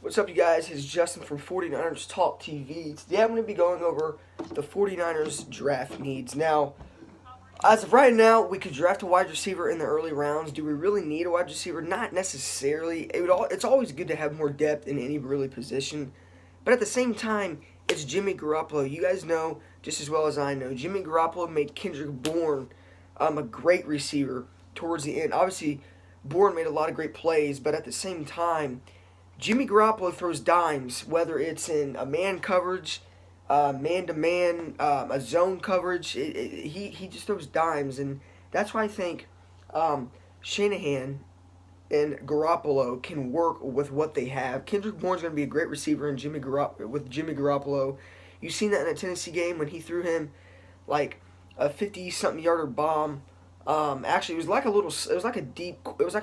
What's up, you guys? It's Justin from 49ers Talk TV. Today I'm going to be going over the 49ers draft needs. Now, as of right now, we could draft a wide receiver in the early rounds. Do we really need a wide receiver? Not necessarily. It's always good to have more depth in any really position. But at the same time, it's Jimmy Garoppolo. You guys know just as well as I know, Jimmy Garoppolo made Kendrick Bourne a great receiver towards the end. Obviously, Bourne made a lot of great plays, but at the same time, Jimmy Garoppolo throws dimes, whether it's in a man coverage, man-to-man, a zone coverage. He just throws dimes, and that's why I think Shanahan and Garoppolo can work with what they have. Kendrick Bourne's going to be a great receiver with Jimmy Garoppolo. You've seen that in a Tennessee game when he threw him like a 50-something yarder bomb. Actually, it was like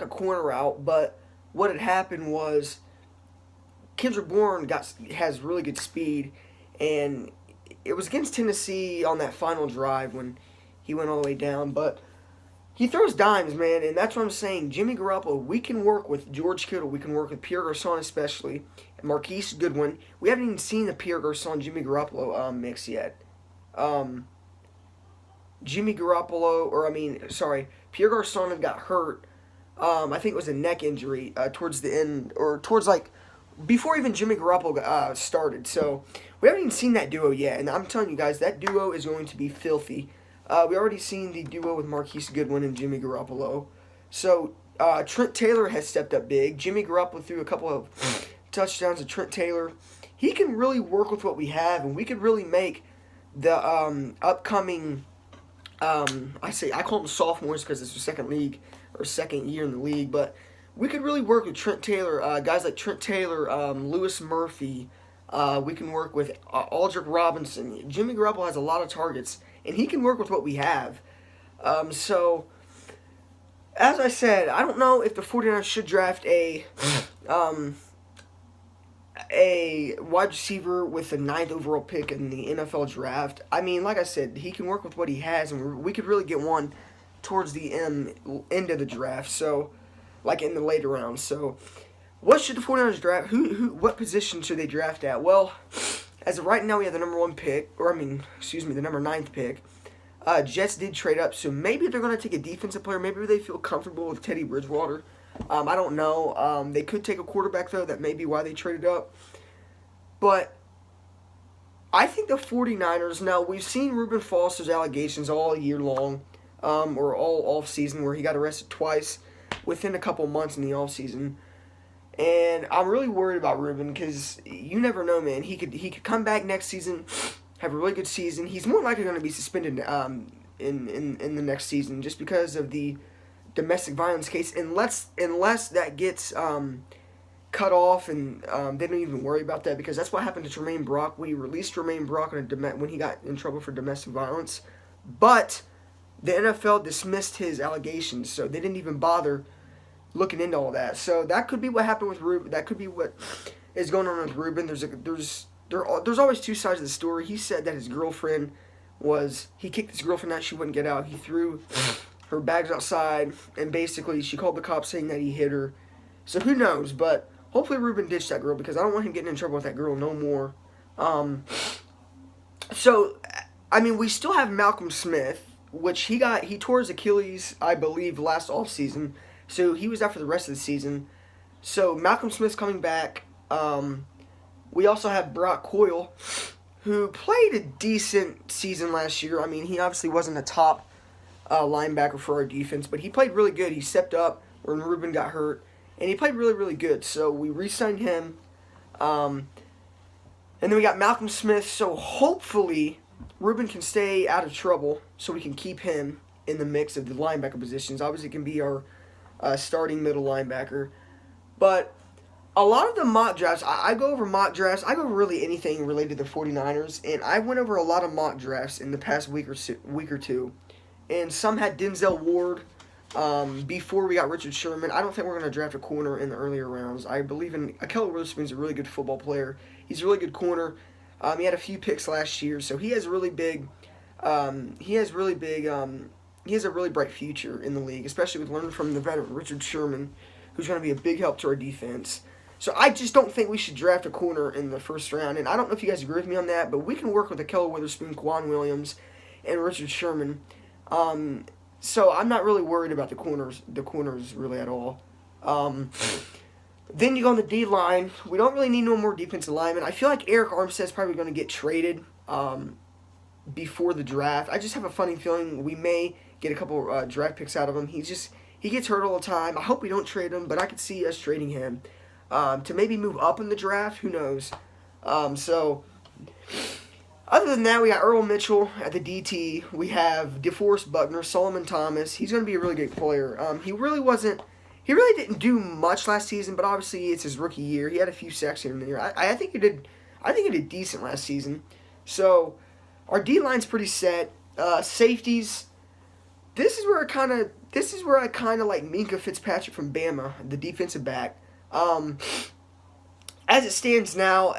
a corner route, but what had happened was Kendrick Bourne has really good speed, and it was against Tennessee on that final drive when he went all the way down. But he throws dimes, man, and that's what I'm saying. Jimmy Garoppolo, we can work with George Kittle. We can work with Pierre Garçon especially, and Marquise Goodwin. We haven't even seen the Pierre Garçon-Jimmy Garoppolo mix yet. Pierre Garçon had got hurt. I think it was a neck injury towards the end, or before even Jimmy Garoppolo started. So we haven't even seen that duo yet, and I'm telling you guys, that duo is going to be filthy. We already seen the duo with Marquise Goodwin and Jimmy Garoppolo. So Trent Taylor has stepped up big. Jimmy Garoppolo threw a couple of touchdowns to Trent Taylor. He can really work with what we have, and we could really make the upcoming I call them sophomores because it's their second year in the league, but we could really work with Trent Taylor, guys like Trent Taylor, Lewis Murphy. We can work with Aldrick Robinson. Jimmy Garoppolo has a lot of targets, and he can work with what we have. So, as I said, I don't know if the 49ers should draft a wide receiver with the 9th overall pick in the NFL draft. I mean, like I said, he can work with what he has, and we could really get one towards the end of the draft. So, like in the later rounds. So, what should the 49ers draft? What position should they draft at? Well, as of right now, we have the number 9th pick. Jets did trade up, so maybe they're going to take a defensive player. Maybe they feel comfortable with Teddy Bridgewater. I don't know. They could take a quarterback, though. That may be why they traded up. But I think the 49ers, now we've seen Reuben Foster's allegations all year long, or all offseason, where he got arrested twice within a couple months in the offseason. And I'm really worried about Reuben because you never know, man. He could come back next season, have a really good season. He's more likely going to be suspended in the next season just because of the domestic violence case, unless that gets cut off and they don't even worry about that, because that's what happened to Tremaine Brock. We released Tremaine Brock when he got in trouble for domestic violence, but the NFL dismissed his allegations, so they didn't even bother looking into all that. So that could be what happened with Reuben. That could be what is going on with Reuben. There's always two sides of the story. He said that his girlfriend he kicked his girlfriend out. She wouldn't get out. He threw her bags outside, and basically she called the cops saying that he hit her. So who knows? But hopefully Reuben ditched that girl, because I don't want him getting in trouble with that girl no more. So I mean, we still have Malcolm Smith, which he tore his Achilles, I believe, last offseason. So he was out for the rest of the season. So Malcolm Smith's coming back. We also have Brock Coyle, who played a decent season last year. I mean, he obviously wasn't a top linebacker for our defense, but he played really good. He stepped up when Reuben got hurt, and he played really, really good. So we re-signed him. And then we got Malcolm Smith. So hopefully Reuben can stay out of trouble so we can keep him in the mix of the linebacker positions. Obviously, it can be our starting middle linebacker. But a lot of the mock drafts, I go over mock drafts. I go over really anything related to the 49ers. And I went over a lot of mock drafts in the past week or two. And some had Denzel Ward before we got Richard Sherman. I don't think we're going to draft a corner in the earlier rounds. I believe in Ahkello Witherspoon's a really good football player. He's a really good corner. He had a few picks last year, so he has a really bright future in the league, especially with learning from the veteran Richard Sherman, who's going to be a big help to our defense. So I just don't think we should draft a corner in the first round. And I don't know if you guys agree with me on that, but we can work with Ahkello Witherspoon, Quan Williams, and Richard Sherman. So I'm not really worried about the corners really at all. Then you go on the D line. We don't really need no more defensive linemen. I feel like Eric Armstead's probably going to get traded before the draft. I just have a funny feeling we may get a couple draft picks out of him. He gets hurt all the time. I hope we don't trade him, but I could see us trading him to maybe move up in the draft. Who knows? So other than that, we got Earl Mitchell at the DT. We have DeForest Buckner, Solomon Thomas. He's going to be a really good player. He really didn't do much last season, but obviously it's his rookie year. He had a few sacks here and there. I think he did decent last season. So our D line's pretty set. Safeties. This is where I kind of like Minkah Fitzpatrick from Bama, the defensive back. As it stands now,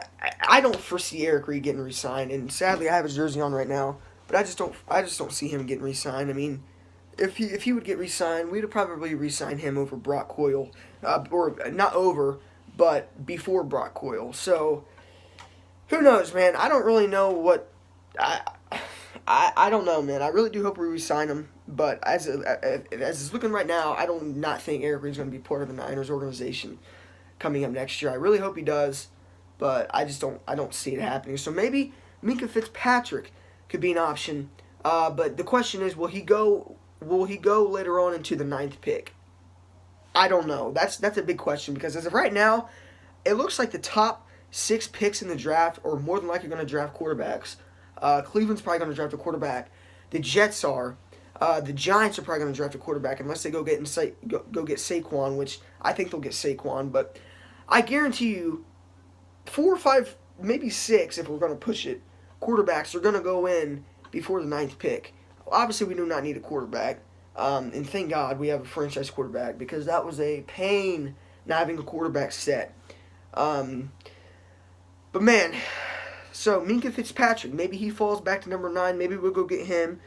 I don't foresee Eric Reed getting re-signed, and sadly I have his jersey on right now, but I just don't see him getting re-signed. I mean, if he would get re-signed, we'd probably re-sign him over Brock Coyle, or not over, but before Brock Coyle. So who knows, man? I don't really know what I don't know, man. I really do hope we re-sign him, but as it's looking right now, I do not think Eric Reed's going to be part of the Niners organization coming up next year. I really hope he does, but I don't see it happening. So maybe Minkah Fitzpatrick could be an option. But the question is, will he go later on into the 9th pick? I don't know. That's a big question, because as of right now, it looks like the top 6 picks in the draft are more than likely going to draft quarterbacks. Cleveland's probably going to draft a quarterback. The Jets are. The Giants are probably going to draft a quarterback unless they go get Saquon, which I think they'll get Saquon. But I guarantee you 4 or 5, maybe 6, if we're going to push it, quarterbacks are going to go in before the 9th pick. Obviously, we do not need a quarterback. And thank God we have a franchise quarterback, because that was a pain not having a quarterback set. But man, so Minkah Fitzpatrick, maybe he falls back to number 9. Maybe we'll go get him,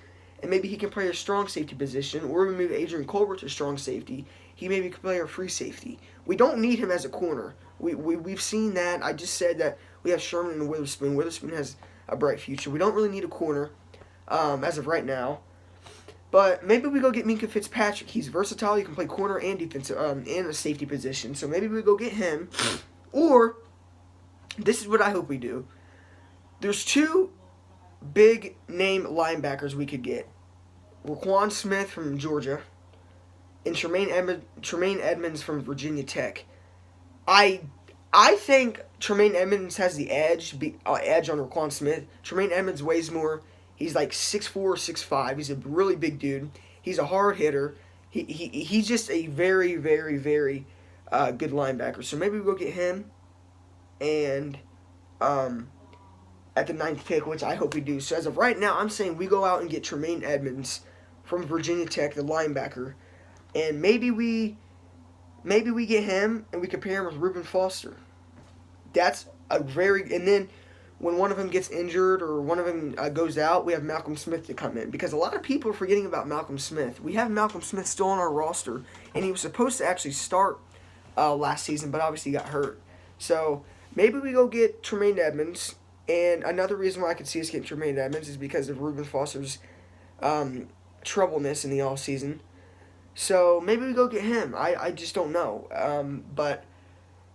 and maybe he can play a strong safety position, or we move Adrian Colbert to strong safety. He maybe can play a free safety. We don't need him as a corner. We've seen that. I just said that we have Sherman and Witherspoon. Witherspoon has a bright future. We don't really need a corner as of right now. But maybe we go get Minkah Fitzpatrick. He's versatile. He can play corner and defensive and a safety position. So maybe we go get him. Or this is what I hope we do. There's 2 big name linebackers we could get. Roquan Smith from Georgia and Tremaine Edmonds from Virginia Tech. I think Tremaine Edmonds has the edge on Roquan Smith. Tremaine Edmonds weighs more. He's like 6'4", 6'5". He's a really big dude. He's a hard hitter. He's just a very, very, very good linebacker. So maybe we go get him, and at the 9th pick, which I hope we do. So as of right now, I'm saying we go out and get Tremaine Edmonds from Virginia Tech, the linebacker, and maybe we get him and we compare him with Reuben Foster. That's and then when one of them gets injured or one of them goes out, we have Malcolm Smith to come in, because a lot of people are forgetting about Malcolm Smith. We have Malcolm Smith still on our roster, and he was supposed to actually start last season, but obviously got hurt. So maybe we go get Tremaine Edmonds. And another reason why I could see us getting Tremaine Edmonds is because of Reuben Foster's troubleness in the offseason. So maybe we go get him. I just don't know. But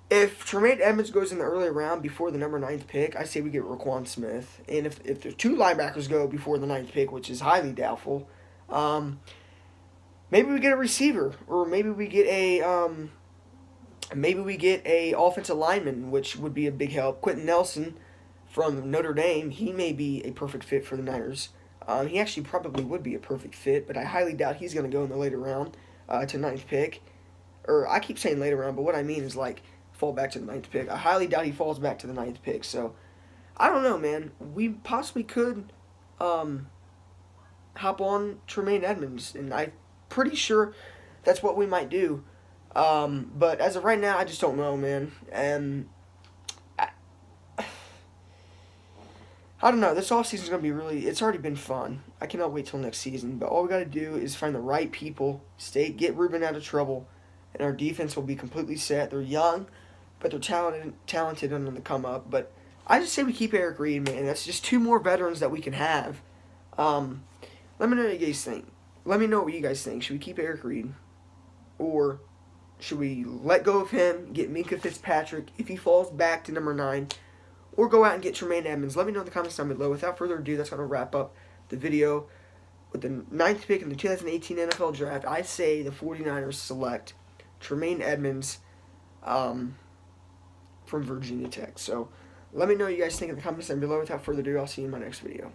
if Tremaine Edmonds goes in the early round before the number 9th pick, I say we get Roquan Smith. And if the 2 linebackers go before the 9th pick, which is highly doubtful, maybe we get a receiver, or maybe we get a offensive lineman, which would be a big help. Quentin Nelson from Notre Dame, he may be a perfect fit for the Niners. He actually probably would be a perfect fit, but I highly doubt he's going to go in the later round to 9th pick. Or I keep saying later round, but what I mean is like fall back to the 9th pick. I highly doubt he falls back to the 9th pick. So I don't know, man. We possibly could hop on Tremaine Edmonds, and I'm pretty sure that's what we might do. But as of right now, I just don't know, man. And I don't know. This offseason is going to be it's already been fun. I cannot wait till next season. But all we got to do is find the right people, get Reuben out of trouble, and our defense will be completely set. They're young, but they're talented and on the come up. But I just say we keep Eric Reed, man. That's just two more veterans that we can have. Let me know what you guys think. Let me know what you guys think. Should we keep Eric Reed? Or should we let go of him, get Minka Fitzpatrick if he falls back to number 9, or go out and get Tremaine Edmonds? Let me know in the comments down below. Without further ado, that's going to wrap up the video. With the 9th pick in the 2018 NFL Draft, I say the 49ers select Tremaine Edmonds from Virginia Tech. So let me know what you guys think in the comments down below. Without further ado, I'll see you in my next video.